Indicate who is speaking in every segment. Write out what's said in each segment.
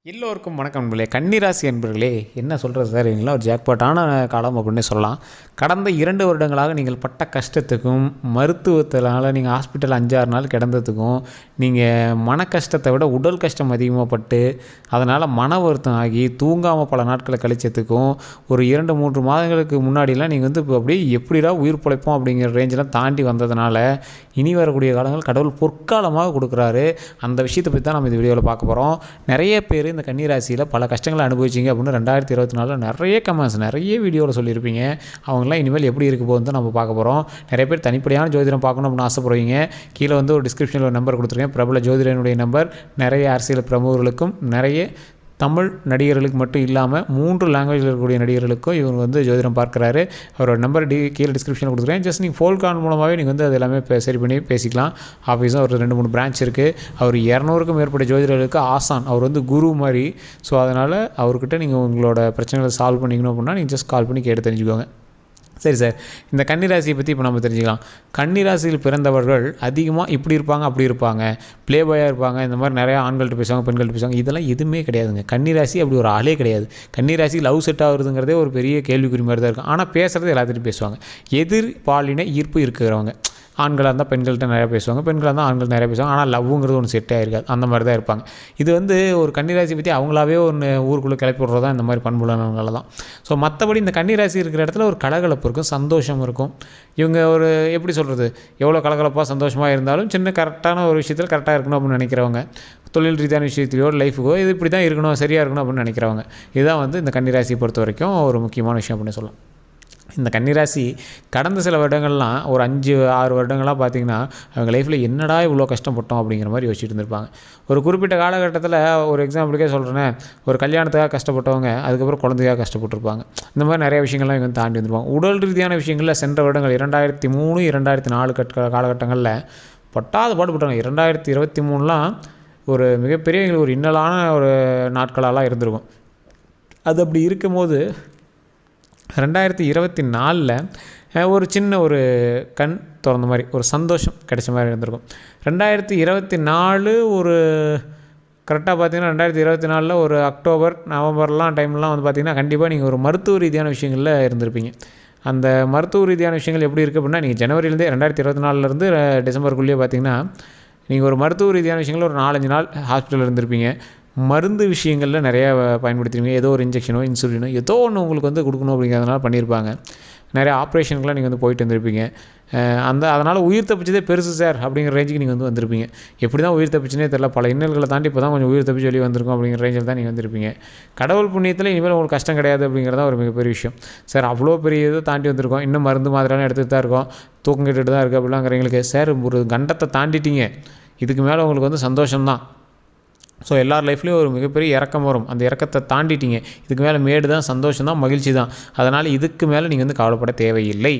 Speaker 1: எல்லோருக்கும் வணக்கம் நண்பர்களே. கன்னிராசி என்பர்களே, என்ன சொல்கிறது சார், இவங்களாம் ஒரு ஜாக்பாட்டான காலம் அப்படின்னு சொல்லலாம். கடந்த 2 வருடங்களாக நீங்கள் பட்ட கஷ்டத்துக்கும், மருத்துவத்தினால நீங்கள் ஹாஸ்பிட்டல் 5-6 நாள் கிடந்ததுக்கும், நீங்கள் மன கஷ்டத்தை விட உடல் கஷ்டம் அதிகமாக பட்டு அதனால் மன வருத்தம் ஆகி தூங்காமல் பல நாட்களை கழிச்சதுக்கும், ஒரு 2-3 மாதங்களுக்கு முன்னாடிலாம் நீங்கள் இப்போ அப்படியே எப்படிடா உயிர் பிழைப்போம் அப்படிங்கிற ரேஞ்செலாம் தாண்டி வந்ததுனால இனி வரக்கூடிய காலங்கள் கடவுள் பொற்காலமாக கொடுக்குறாரு. அந்த விஷயத்தை பற்றி தான் நம்ம இந்த வீடியோவில் பார்க்க போகிறோம். நிறைய பேர் இந்த கன்னிராசியில் பல கஷ்டங்களை அனுபவிச்சிங்க அப்படின்னு 2024 நிறைய கமெண்ட்ஸ் நிறைய வீடியோவில் சொல்லியிருப்பீங்க. அவங்களாம் இனிமேல் எப்படி இருக்க போகுதுன்னு நம்ம பார்க்க போகிறோம். நிறைய பேர் தனிப்படையான ஜோதிடம் பார்க்கணும் அப்படின்னு ஆசைப்படுவீங்க. கீழே ஒரு டிஸ்கிரிப்ஷனில் ஒரு நம்பர் கொடுத்துருக்கேன். பிரபல ஜோதிடனுடைய நம்பர். நிறைய அரசியல் பிரமுகர்களுக்கும் நிறைய தமிழ் நடிகர்களுக்கு மட்டும் இல்லாமல் 3 லாங்குவேஜில் இருக்கக்கூடிய நடிகர்களுக்கும் இவர் ஜோதிடம் பார்க்குறாரு. அவரோட நம்பர் கீழே டிஸ்கிரிப்ஷனில் கொடுத்துருக்கேன். ஜஸ்ட் நீங்கள் ஃபோன் கால் மூலமாகவே நீங்கள் அது எல்லாமே சரி பண்ணி பேசிக்கலாம். ஆஃபீஸும் ஒரு 2-3 பிரான்ச் இருக்குது. அவர் 200க்கும் மேற்பட்ட ஜோதிடர்களுக்கு ஆசான். அவர் குரு மாதிரி. ஸோ அதனால் அவர்கிட்ட நீங்கள் உங்களோட பிரச்சனைகளை சால்வ் பண்ணிக்கணும் அப்படின்னா நீங்கள் ஜஸ்ட் கால் பண்ணி கேட்டு தெரிஞ்சுக்கோங்க. சரி சார், இந்த கன்னிராசியை பற்றி இப்போ நம்ம தெரிஞ்சுக்கலாம். கன்னிராசியில் பிறந்தவர்கள் அதிகமாக இப்படி இருப்பாங்க, அப்படி இருப்பாங்க, ப்ளே பாயாக இருப்பாங்க, இந்த மாதிரி நிறையா ஆண்கள்கிட்ட பேசுவாங்க, பெண்கள்கிட்ட பேசுவாங்க. இதெல்லாம் எதுவுமே கிடையாதுங்க. கன்னிராசி அப்படி ஒரு ஆளே கிடையாது. கன்னிராசி லவ் செட் ஆகுறதுங்கிறதே ஒரு பெரிய கேள்விக்குறி மாதிரி தான் இருக்கும். ஆனால் பேசுகிறது எல்லாத்துட்டும் பேசுவாங்க. எதிர் பாலின ஈர்ப்பு இருக்கிறவங்க. ஆண்களாக இருந்தால் பெண்கள்கிட்ட நிறையா பேசுவாங்க, பெண்களாக இருந்தால் ஆண்கள் நிறையா பேசுவாங்க. ஆனால் லவ்வுங்கிறது ஒன்று செட் ஆகிருக்காது. அந்த மாதிரி தான் இருப்பாங்க. இது ஒரு கன்னிராசி பற்றி அவங்களாவே ஒன்று ஊருக்குள்ளே கிளப்பி விட்றது தான் இந்த மாதிரி பண்புள்ளவங்களால தான். ஸோ மற்றபடி இந்த கன்னிராசி இருக்கிற இடத்துல ஒரு கலகலப்பு இருக்கும், சந்தோஷம் இருக்கும். இவங்க எப்படி சொல்கிறது, எவ்வளோ கலகலப்பாக சந்தோஷமாக இருந்தாலும் சின்ன கரெக்டான ஒரு விஷயத்தில் கரெக்டாக இருக்கணும் அப்படின்னு நினைக்கிறவங்க. தொழில் ரீதியான விஷயத்திலையோ லைஃபுக்கோ இது இப்படி தான் இருக்கணும், சரியாக இருக்கணும் அப்படின்னு நினைக்கிறவங்க. இதுதான் இந்த கன்னிராசியை பொறுத்த வரைக்கும் ஒரு முக்கியமான விஷயம் அப்படின்னு சொல்லலாம். இந்த கன்னிராசி கடந்த சில வருடங்கள்லாம் ஒரு 5-6 வருடங்களாக பார்த்திங்கன்னா அவங்க லைஃப்பில் என்னடா இவ்வளோ கஷ்டப்பட்டோம் அப்படிங்கிற மாதிரி யோசிச்சுட்டு இருந்திருப்பாங்க. ஒரு குறிப்பிட்ட காலகட்டத்தில் ஒரு எக்ஸாம்பிளுக்கே சொல்கிறேனே, ஒரு கல்யாணத்துக்காக கஷ்டப்பட்டவங்க அதுக்கப்புறம் குழந்தைக்காக கஷ்டப்பட்டுருப்பாங்க. இந்த மாதிரி நிறைய விஷயங்கள்லாம் இவங்க தாண்டி வந்துருப்பாங்க. உடல் ரீதியான விஷயங்களில் சென்ற வருடங்கள் 2003-2004 காலகட்டங்களில் பட்டாத பாடுபட்டாங்க. 2023லாம் ஒரு மிகப்பெரிய எங்களுக்கு ஒரு இன்னலான ஒரு நாட்களெல்லாம் இருந்திருக்கும். அது அப்படி இருக்கும்போது 2024 ஒரு சின்ன ஒரு கண் திறந்த மாதிரி ஒரு சந்தோஷம் கிடைச்ச மாதிரி இருந்திருக்கும். 2024 ஒரு கரெக்டாக பார்த்திங்கன்னா 2024 ஒரு அக்டோபர் நவம்பர்லாம் டைம்லாம் பார்த்திங்கன்னா கண்டிப்பாக நீங்கள் ஒரு மருத்துவ ரீதியான விஷயங்களில் இருந்திருப்பீங்க. அந்த மருத்துவ ரீதியான விஷயங்கள் எப்படி இருக்குது அப்படின்னா, நீங்கள் ஜனவரியிலேருந்தே 2024 டிசம்பருக்குள்ளேயே பார்த்திங்கன்னா நீங்கள் ஒரு மருத்துவ ரீதியான விஷயங்கள் ஒரு 4-5 நாள் ஹாஸ்பிட்டலில் இருந்திருப்பீங்க. மருந்து விஷயங்களில் நிறையா பயன்படுத்திருவீங்க. ஏதோ ஒரு இன்ஜெக்ஷனோ இன்சுலினோ ஏதோ ஒன்று உங்களுக்கு கொடுக்கணும் அப்படிங்கிறதுனால பண்ணியிருப்பாங்க. நிறையா ஆப்ரேஷனுக்குலாம் நீங்கள் போயிட்டு வந்திருப்பீங்க. அதனால் உயிர் தப்பிச்சதே பெருசு சார் அப்படிங்கிற ரேஞ்சுக்கு நீங்கள் வந்திருப்பீங்க. எப்படி தான் உயிர் தப்பிச்சுனே தெரியல, பல இன்னல்களை தாண்டி இப்போ தான் கொஞ்சம் உயிர் தப்பிச்சு வெளியே வந்திருக்கோம் அப்படிங்கிற ரேஞ்சில் தான் நீங்கள் வந்திருப்பீங்க. கடவுள் புண்ணியத்தில் இனிமேல் உங்களுக்கு கஷ்டம் கிடையாது அப்படிங்கிறதா ஒரு மிகப்பெரிய விஷயம். சார் அவ்வளோ பெரிய இதை தாண்டி வந்திருக்கோம், இன்னும் மருந்து மாதிரிலாம் எடுத்துகிட்டு தான் இருக்கோம், தூக்கம் கேட்டுட்டு தான் இருக்குது அப்படிலாங்கிறவங்களுக்கு சார் ஒரு கண்டத்தை தாண்டிட்டீங்க, இதுக்கு மேலே உங்களுக்கு சந்தோஷம்தான். ஸோ எல்லார் லைஃப்லேயும் ஒரு மிகப்பெரிய இறக்கம் வரும். அந்த இறக்கத்தை தாண்டிட்டீங்க. இதுக்கு மேலே மேடு தான், சந்தோஷம் தான், மகிழ்ச்சி தான். அதனால் இதுக்கு மேலே நீங்கள் கவலைப்பட தேவையில்லை.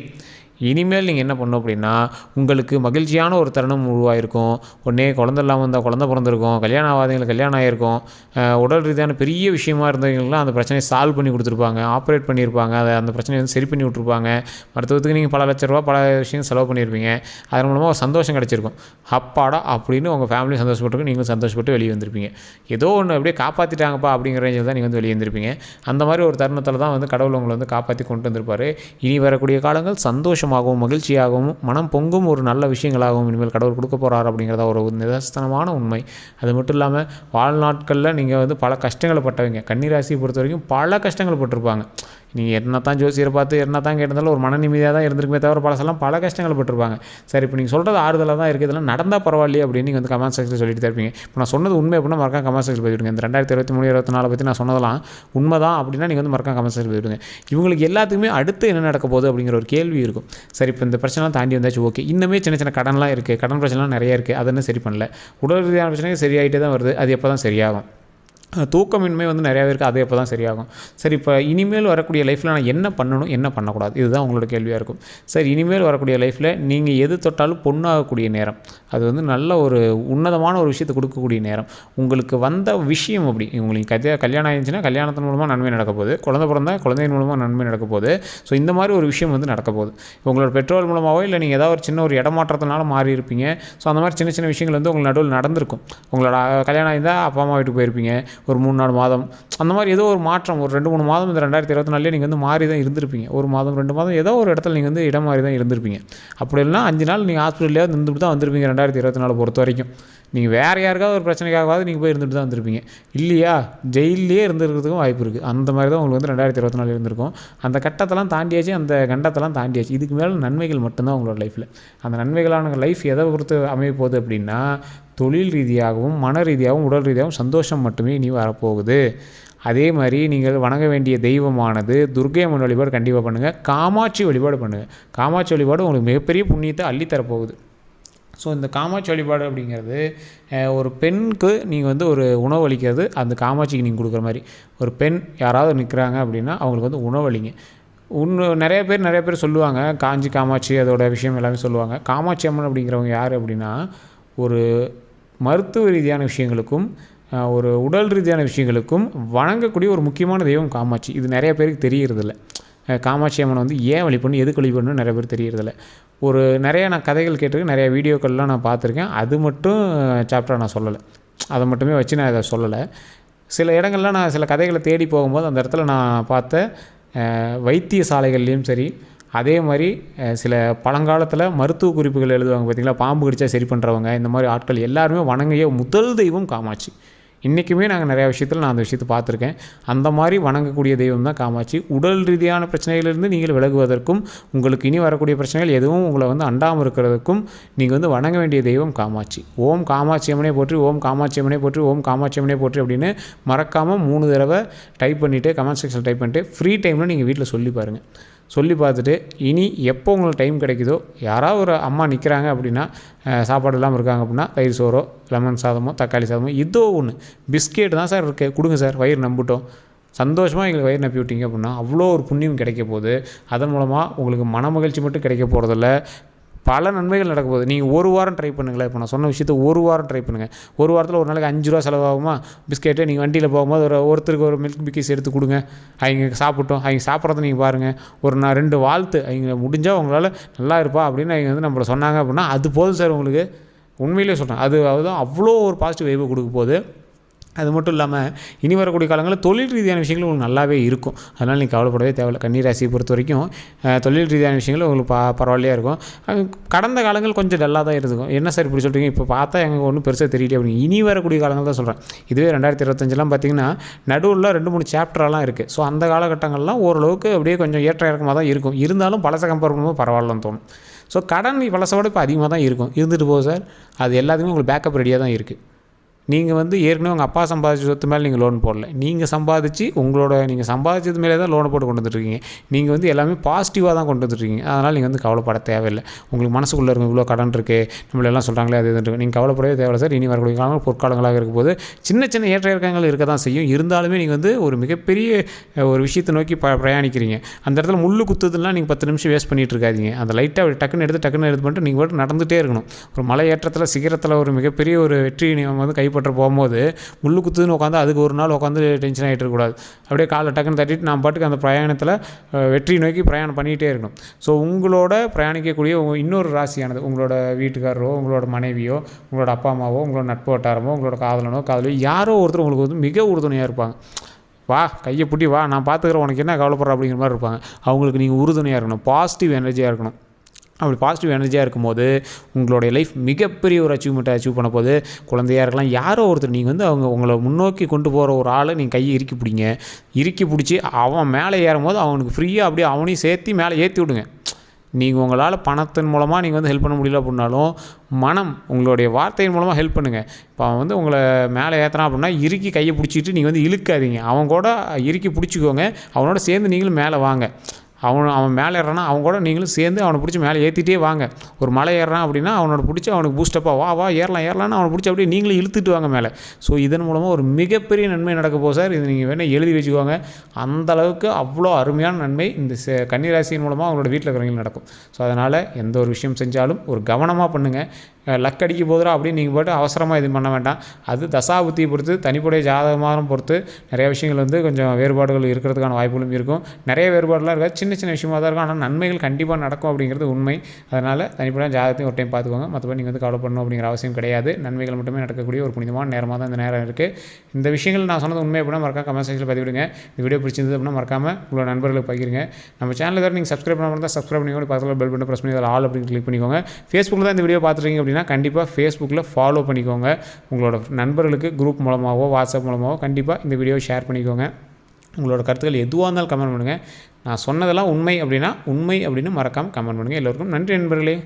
Speaker 1: இனிமேல் நீங்கள் என்ன பண்ணணும் அப்படின்னா, உங்களுக்கு மகிழ்ச்சியான ஒரு தருணம் உருவாயிருக்கும். உடனே குழந்தை இல்லாமல் இருந்தால் குழந்தை பிறந்திருக்கும், கல்யாணம் ஆகாதவங்களுக்கு கல்யாணம் ஆகிருக்கும், உடல் ரீதியான பெரிய விஷயமா இருந்தவங்களுக்குலாம் அந்த பிரச்சனையை சால்வ் பண்ணி கொடுத்துருப்பாங்க, ஆப்ரேட் பண்ணியிருப்பாங்க, அந்த பிரச்சனையை சரி பண்ணி விட்ருப்பாங்க. மருத்துவத்துக்கு நீங்கள் பல லட்ச ரூபா பல விஷயம் செலவு பண்ணியிருப்பீங்க. அதன் மூலமாக ஒரு சந்தோஷம் கிடச்சிருக்கும். அப்பாடா அப்படின்னு உங்கள் ஃபேமிலி சந்தோஷப்பட்டுருக்கும், நீங்களும் சந்தோஷப்பட்டு வெளியே வந்திருப்பீங்க. ஏதோ ஒன்று அப்படியே காப்பாற்றிட்டாங்கப்பா அப்படிங்கிற ரேஞ்சில் தான் நீங்கள் வெளியே வந்திருப்பீங்க. அந்த மாதிரி ஒரு தருணத்தில் தான் கடவுள் உங்களை காப்பாற்றி கொண்டு வந்திருப்பார். இனி வரக்கூடிய காலங்கள் சந்தோஷமாகவும் மகிழ்ச்சியாகவும் மனம் பொங்கும் ஒரு நல்ல விஷயங்களாகவும் இனிமேல் கடவுள் கொடுக்க போகிறார் அப்படிங்கிறத ஒரு நிதர்சனமான உண்மை. அது மட்டும் இல்லாமல் வாழ்நாட்களில் நீங்கள் பல கஷ்டங்களை பட்டவங்க. கன்னிராசியை பொறுத்த வரைக்கும் பல கஷ்டங்கள் பட்டிருப்பாங்க. நீங்கள் என்ன தான் ஜோசியரை பார்த்து என்ன தான் கேட்டிருந்தாலும் ஒரு மன நிம்மதியாக தான் இருந்திருக்குமே தவிர பல கஷ்டங்கள் பட்டிருப்பாங்க. சரி, இப்போ நீங்கள் சொல்கிறது ஆறுதலாக தான் இருக்குது, இதெல்லாம் நடந்தால் பரவாயில்லையே அப்படின்னு நீங்கள் கமெண்ட் செக்ஷனில் சொல்லிட்டு தான் இருப்பீங்க. இப்போ நான் சொன்னது உண்மை அப்படின்னா மறக்காம கமெண்ட் செக்ஷனில் பதிவிடுங்க. இந்த 2023-2024 பற்றி நான் சொன்னதெல்லாம் உண்மை தான் அப்படின்னா நீங்கள் மறக்காம கமெண்ட் செக்ஷனில் பதிவிடுங்க. இவங்களுக்கு எல்லாத்துக்குமே அடுத்து என்ன நடக்க போகுது அப்படிங்கிற ஒரு கேள்வி இருக்கும். சரி, இப்போ இந்த பிரச்சனைலாம் தாண்டி வந்தாச்சு, ஓகே, இன்னுமே சின்ன சின்ன கடன்லாம் இருக்குது, கடன் பிரச்சனைலாம் நிறையா இருக்குது, அதெல்லாம் சரி பண்ணல. உடல் ரீதியான பிரச்சனைகள் சரியாகிட்டே தான் வருது, அது எப்போ தான் சரியாகும். தூக்கமின்மை நிறையாவே இருக்குது, அது எப்போ தான் சரியாகும். சரி, இப்போ இனிமேல் வரக்கூடிய லைஃப்பில் நான் என்ன பண்ணணும், என்ன பண்ணக்கூடாது, இதுதான் உங்களோட கேள்வியாக இருக்கும். சரி, இனிமேல் வரக்கூடிய லைஃப்பில் நீங்கள் எது தொட்டாலும் பொண்ணாகக்கூடிய நேரம். அது நல்ல ஒரு உன்னதமான ஒரு விஷயத்தை கொடுக்கக்கூடிய நேரம். உங்களுக்கு வந்த விஷயம் அப்படி உங்களுக்கு கல்யாணம் ஆயிடுச்சுன்னா கல்யாணத்தின் மூலமாக நன்மை நடக்க போகுது, குழந்தை பிறந்தால் குழந்தையின் மூலமாக நன்மை நடக்க போகுது. ஸோ இந்த மாதிரி ஒரு விஷயம் நடக்க போகுது. உங்களோட பெற்றோர் மூலமாகவோ இல்லை நீங்கள் ஏதாவது ஒரு சின்ன ஒரு இடமாற்றத்தினால மாறி இருப்பீங்க. ஸோ அந்த மாதிரி சின்ன சின்ன விஷயங்கள் உங்களுக்கு நடுவில் நடந்திருக்கும். உங்களோட கல்யாணம் ஆகிருந்தால் அப்பா அம்மா வீட்டுக்கு போயிருப்பீங்க, ஒரு 3-4 மாதம் அந்த மாதிரி ஏதோ ஒரு மாற்றம், ஒரு 2-3 மாதம் இந்த 2024 நீங்கள் வந்து மாறி தான் இருந்திருப்பீங்க. 1 மாதம் 2 மாதம் ஏதோ ஒரு இடத்துல நீங்கள் வந்து இடம் மாறி தான் இருந்திருப்பீங்க. அப்படி இல்லைனா 5 நாள் நீங்கள் ஹாஸ்பிட்டல்லையே இருந்துட்டு தான் வந்திருப்பீங்க 2024 பொறுத்த வரைக்கும். நீங்கள் வேறு யாருக்காவது ஒரு பிரச்சனைக்காகவாது நீங்கள் போய் இருந்துட்டு தான் வந்திருப்பீங்க. இல்லையா, ஜெயிலே இருந்துருக்கிறதுக்கும் வாய்ப்பு இருக்குது. அந்த மாதிரி தான் உங்களுக்கு வந்து 2024 இருந்திருக்கும். அந்த கட்டத்தெல்லாம் தாண்டியாச்சு, அந்த கண்டத்தெல்லாம் தாண்டியாச்சு. இதுக்கு மேலே நன்மைகள் மட்டும்தான் உங்களோட லைஃப்பில். அந்த நன்மைகளான லைஃப் எதை பொறுத்து அமைய போகுது அப்படின்னா, தொழில் ரீதியாகவும் மன ரீதியாகவும் உடல் ரீதியாகவும் சந்தோஷம் மட்டுமே இனி வரப்போகுது. அதே மாதிரி நீங்கள் வணங்க வேண்டிய தெய்வமானது துர்க்கை அம்மன் வழிபாடு கண்டிப்பாக பண்ணுங்கள். காமாட்சி வழிபாடு பண்ணுங்கள். காமாட்சி வழிபாடு உங்களுக்கு மிகப்பெரிய புண்ணியத்தை அள்ளித்தரப்போகுது. ஸோ இந்த காமாட்சி வழிபாடு அப்படிங்கிறது ஒரு பெண்ணுக்கு நீங்கள் வந்து ஒரு உணவு அளிக்கிறது, அந்த காமாட்சிக்கு நீங்கள் கொடுக்குற மாதிரி. ஒரு பெண் யாராவது நிற்கிறாங்க அப்படின்னா அவங்களுக்கு வந்து உணவளிங்க. நிறைய பேர் சொல்லுவாங்க, காஞ்சி காமாட்சி அதோட விஷயம் எல்லாமே சொல்லுவாங்க. காமாட்சி அம்மன் அப்படிங்கிறவங்க யார் அப்படின்னா, ஒரு மருத்துவ ரீதியான விஷயங்களுக்கும் ஒரு உடல் ரீதியான விஷயங்களுக்கும் வணங்கக்கூடிய ஒரு முக்கியமான தெய்வம் காமாட்சி. இது நிறைய பேருக்கு தெரியறதில்ல. காமாட்சி அம்மனை வந்து ஏன் வழிபடணும், எதுக்கு வழிபடணும் நிறைய பேர் தெரியறதில்ல. நிறைய நான் கதைகள் கேட்டிருக்கேன், நிறைய வீடியோக்கள்லாம் நான் பார்த்துருக்கேன். அது மட்டும் சாப்டராக நான் சொல்லலை, அதை மட்டுமே வச்சு நான் இதை சொல்லலை. சில இடங்கள்லாம் நான் சில கதைகளை தேடி போகும்போது அந்த இடத்துல நான் பார்த்த வைத்திய சாலைகள்லேயும் சரி, அதே மாதிரி சில பழங்காலத்தில் மருத்துவ குறிப்புகள் எழுதுவாங்க பார்த்திங்களா, பாம்பு கடிச்சா சரி பண்ணுறவங்க, இந்த மாதிரி ஆட்கள் எல்லாருமே வணங்கிய முதல் தெய்வம் காமாட்சி. இன்றைக்குமே நாங்கள் நிறையா விஷயத்தில் நான் அந்த விஷயத்தை பார்த்துருக்கேன். அந்த மாதிரி வணங்கக்கூடிய தெய்வம் தான் காமாட்சி. உடல் ரீதியான பிரச்சனைகளிலிருந்து நீங்கள் விலகுவதற்கும், உங்களுக்கு இனி வரக்கூடிய பிரச்சனைகள் எதுவும் உங்களை வந்து அண்டாமல் இருக்கிறதுக்கும் நீங்கள் வந்து வணங்க வேண்டிய தெய்வம் காமாட்சி. ஓம் காமாட்சி அம்மனே போற்றி, ஓம் காமாட்சி அம்மனே போற்றி, ஓம் காமாட்சி அம்மனே போற்றி அப்படின்னு மறக்காமல் 3 தடவை டைப் பண்ணிவிட்டு கமெண்ட் செக்ஷனில் டைப் பண்ணிட்டு ஃப்ரீ டைமில் நீங்கள் வீட்டில் சொல்லி பாருங்கள். சொல்லி பார்த்துட்டு இனி எப்போ உங்களுக்கு டைம் கிடைக்குதோ, யாராவது ஒரு அம்மா நிற்கிறாங்க அப்படின்னா, சாப்பாடு இல்லாமல் இருக்காங்க அப்படின்னா, தயிர் சோறோ லெமன் சாதமோ தக்காளி சாதமோ ஏதோ ஒன்று, பிஸ்கெட் தான் சார் இருக்குது கொடுங்க சார், வயிறு நம்பிட்டோம், சந்தோஷமாக எங்களுக்கு வயிறு நப்பி விட்டீங்க அப்படின்னா அவ்வளோ ஒரு புண்ணியம் கிடைக்க போகுது. அதன் மூலமாக உங்களுக்கு மன மகிழ்ச்சி மட்டும் கிடைக்க போகிறதில்ல, பல நன்மைகள் நடக்க போகுது. நீங்கள் 1 வாரம் ட்ரை பண்ணுங்களேன். இப்போ நான் சொன்ன விஷயத்தை 1 வாரம் ட்ரை பண்ணுங்கள். ஒரு வாரத்தில் ஒரு நாளைக்கு 5 ரூபா செலவாகுமா? பிஸ்கெட்டு நீங்கள் வண்டியில் போகும்போது ஒருத்தருக்கு ஒரு மில்க் பிக்கிஸ் எடுத்து கொடுங்க, அவங்க சாப்பிட்டோம், அவங்க சாப்பிட்றத நீங்கள் பாருங்கள். ஒரு 2 வாழ்த்து அவங்க முடிஞ்சால் உங்களால் நல்லா இருப்பா அப்படின்னு அவங்க வந்து நம்மளை சொன்னாங்க அப்படின்னா அது போதும் சார் உங்களுக்கு. உண்மையிலே சொல்கிறேன், அதுதான் அவ்வளோ ஒரு பாசிட்டிவ் வைப்பை கொடுக்க போகுது. அது மட்டும் இல்லாமல் இனி வரக்கூடிய காலங்களில் தொழில் ரீதியான விஷயங்கள் உங்களுக்கு நல்லாவே இருக்கும். அதனால் நீங்கள் கவலைப்படவே தேவையில்லை. கன்னி ராசியை பொறுத்த வரைக்கும் தொழில் ரீதியான விஷயங்கள் உங்களுக்கு பரவாயில்லையாக இருக்கும். கடந்த காலங்கள் கொஞ்சம் டல்லாக தான் இருக்கும். என்ன சார் இப்படி சொல்கிறீங்க, இப்போ பார்த்தா எங்களுக்கு ஒன்றும் பெருசாக தெரியல அப்படின்னு. இனி வரக்கூடிய காலங்கள் தான் சொல்கிறேன். இதுவே 2025 பார்த்திங்கன்னா நடுவில் 2-3 சாப்டரெல்லாம் இருக்குது. ஸோ அந்த காலகட்டங்கள்லாம் ஓரளவுக்கு அப்படியே கொஞ்சம் ஏற்ற இறக்கமாக தான் இருக்கும். இருந்தாலும் பழசை கம்பேர் பண்ணும்போது பரவாயில்லன்னு தோணும். ஸோ கடன் பழசோட இப்போ அதிகமாக தான் இருக்கும். இருந்துட்டு போகுது சார், அது எல்லாத்துக்குமே உங்களுக்கு பேக்கப் ரெடியாக தான் இருக்குது. நீங்கள் வந்து ஏற்கனவே உங்கள் அப்பா சம்பாதிச்ச சொத்து மேலே நீங்கள் லோன் போடல, நீங்கள் சம்பாதிச்சு நீங்கள் சம்பாதிச்சது மேலே தான் லோனை போட்டு கொண்டு வந்துட்டுருக்கீங்க. நீங்கள் வந்து எல்லாமே பாசிட்டிவாக தான் கொண்டு வந்துட்டுருக்கீங்க. அதனால் நீங்கள் வந்து கவலைப்பட தேவையில்லை. உங்களுக்கு மனசுக்குள்ளே இருக்கும் இவ்வளோ கடன் இருக்குது, நம்மளெல்லாம் சொல்கிறாங்களே அது இதுன்னு நீங்கள் கவலைப்படவே தேவையில்லை சார். இனி வரக்கூடிய காலங்கள் பொற்காலங்களாக இருக்கும்போது சின்ன சின்ன ஏற்ற இறக்கங்கள் இருக்க தான் செய்யும். இருந்தாலுமே நீங்கள் வந்து ஒரு மிகப்பெரிய ஒரு விஷயத்தை நோக்கி பிரயாணிக்கிறீங்க. அந்த இடத்துல முள்ளு குத்துதுலாம் நீங்கள் 10 நிமிஷம் வேஸ்ட் பண்ணிகிட்டு இருக்காதீங்க. அந்த லைட்டாக டக்குன்னு எடுத்து பண்ணிட்டு நீங்கள் மட்டும் நடந்துகிட்டே இருக்கணும். ஒரு மலை ஏற்றத்தில் சிகரத்தில் ஒரு மிகப்பெரிய ஒரு வெற்றி நீங்கள் வந்து கைப்பற்ற போகும்போது முள்ளு குத்துன்னு உட்காந்து அதுக்கு ஒரு நாள் உட்காந்து டென்ஷன் ஆகிட்டு இருக்கக்கூடாது. அப்படியே காலை டக்குன்னு தட்டிட்டு நான் பாட்டுக்கு அந்த பிரயாணத்தில் வெற்றி நோக்கி பிரயாணம் பண்ணிகிட்டே இருக்கணும். ஸோ உங்களோட பிரயாணிக்கக்கூடிய இன்னொரு ராசியானது உங்களோட வீட்டுக்காரரோ, உங்களோட மனைவியோ, உங்களோட அப்பா அம்மாவோ, உங்களோட நட்பு வட்டாரமோ, உங்களோட காதலியோ யாரோ ஒருத்தர் உங்களுக்கு வந்து மிக உறுதுணையாக இருப்பாங்க. வா கையை பிடி வா, நான் பார்த்துக்கிறேன், உனக்கு என்ன கவலைப்படுற அப்படிங்கிற மாதிரி இருப்பாங்க. அவங்களுக்கு நீங்கள் உறுதுணையாக இருக்கணும், பாசிட்டிவ் எனர்ஜியாக இருக்கணும். அப்படி பாசிட்டிவ் எனர்ஜியாக இருக்கும்போது உங்களுடைய லைஃப் மிகப்பெரிய ஒரு அச்சீவ்மெண்ட்டை அச்சீவ் பண்ண போது. குழந்தையாக இருக்கலாம், யாரோ ஒருத்தர் நீங்கள் வந்து உங்களை முன்னோக்கி கொண்டு போகிற ஒரு ஆளை நீங்கள் கையை இறுக்கி பிடிச்சி அவன் மேலே ஏறும் போது அவனுக்கு ஃப்ரீயாக அப்படியே அவனையும் சேர்த்து மேலே ஏற்றி விடுங்க. நீங்கள் உங்களால் பணத்தின் மூலமாக நீங்கள் வந்து ஹெல்ப் பண்ண முடியல அப்படின்னாலும் உங்களுடைய வார்த்தையின் மூலமாக ஹெல்ப் பண்ணுங்கள். இப்போ அவன் வந்து உங்களை மேலே ஏற்றுறான் அப்படின்னா இறுக்கி கையை பிடிச்சிட்டு நீங்கள் வந்து இழுக்காதீங்க, அவன் கூட இறுக்கி பிடிச்சிக்கோங்க, அவனோட சேர்ந்து நீங்களும் மேலே வாங்க. அவன் மேலே ஏறானா அவன் கூட நீங்களும் சேர்ந்து அவனை பிடிச்சி மேலே ஏற்றிட்டே வாங்க. ஒரு மலை ஏறான் அப்படின்னா அவனோட பிடிச்சி அவனுக்கு பூஸ்டப்பாக வா ஏறலான்னு அவனை பிடிச்சி அப்படியே நீங்களும் இழுத்துட்டு வாங்க மேலே. ஸோ இதன் மூலமாக ஒரு மிகப்பெரிய நன்மை நடக்க போகுது சார். இது நீங்கள் வேணால் எழுதி வச்சுக்கோங்க. அந்தளவுக்கு அவ்வளோ அருமையான நன்மை இந்த கன்னிராசியின் மூலமாக அவங்களோட வீட்டில் இருக்கிறவங்களுக்கு நடக்கும். ஸோ அதனால் எந்த ஒரு விஷயம் செஞ்சாலும் ஒரு கவனமாக பண்ணுங்கள். லக் அடிக்க போதுரா அப்படின்னு நீங்கள் போய்ட்டு அவசரமாக இது பண்ண வேண்டாம். அது தசாபுத்தியை பொறுத்து, தனிப்படைய ஜாதகமாக பொறுத்து நிறைய விஷயங்கள் வந்து கொஞ்சம் வேறுபாடுகள் இருக்கிறதுக்கான வாய்ப்புகளும் இருக்கும். நிறைய வேறுபாடுலாம் இருக்காது, சின்ன சின்ன விஷயமாக தான் இருக்கும். ஆனால் நன்மைகள் கண்டிப்பாக நடக்கும் அப்படிங்கிறது உண்மை. அதனால் தனிப்பட்ட ஜாதகத்தையும் ஒரு டைம் பார்த்துக்கோங்க. மற்றபடி நீங்கள் வந்து கவலைப்படணும் அப்படிங்கிற அவசியம் கிடையாது. நன்மைகள் மட்டுமே நடக்கக்கூடிய ஒரு புனிதமான நேரமாக தான் இந்த நேரம் இருக்குது. இந்த விஷயங்கள் நான் சொன்னது உண்மை அப்படின்னா மறக்காம கமெண்ட் செக்ஷனில் பதிவிடுங்க. இந்த வீடியோ பிடிச்சிருந்தது அப்படின்னா மறக்காமல் உங்களோட நண்பர்களுக்கு பகிருங்க. நம்ம சேனலில் தான் நீங்கள் சப்ஸ்கிரைப் பண்ணாமல் இருந்தால் சப்ஸ்கிரைப் பண்ணிக்கோங்க. பக்கத்தில் பெல் பட்டன் ப்ரெஸ் பண்ணி அதில் ஆல் அப்படின்னு கிளிக் பண்ணிக்கோங்க. ஃபேஸ்புக்கில் தான் இந்த வீடியோ பார்த்துருக்கீங்க அப்படின்னா கண்டிப்பாக ஃபேஸ்புக்கில் ஃபாலோ பண்ணிக்கோங்க. உங்களோட நண்பர்களுக்கு குரூப் மூலமாகவோ வாட்ஸ்அப் மூலமாகவோ கண்டிப்பாக இந்த வீடியோவை ஷேர் பண்ணிக்கோங்க. உங்களோட கருத்துக்கள் எதுவாக இருந்தாலும் கமெண்ட் பண்ணுங்கள். நான் சொன்னதெல்லாம் உண்மை அப்படின்னா உண்மை அப்படின்னு மறக்காமல் கமெண்ட் பண்ணுங்கள். எல்லோருக்கும் நன்றி நண்பர்களே.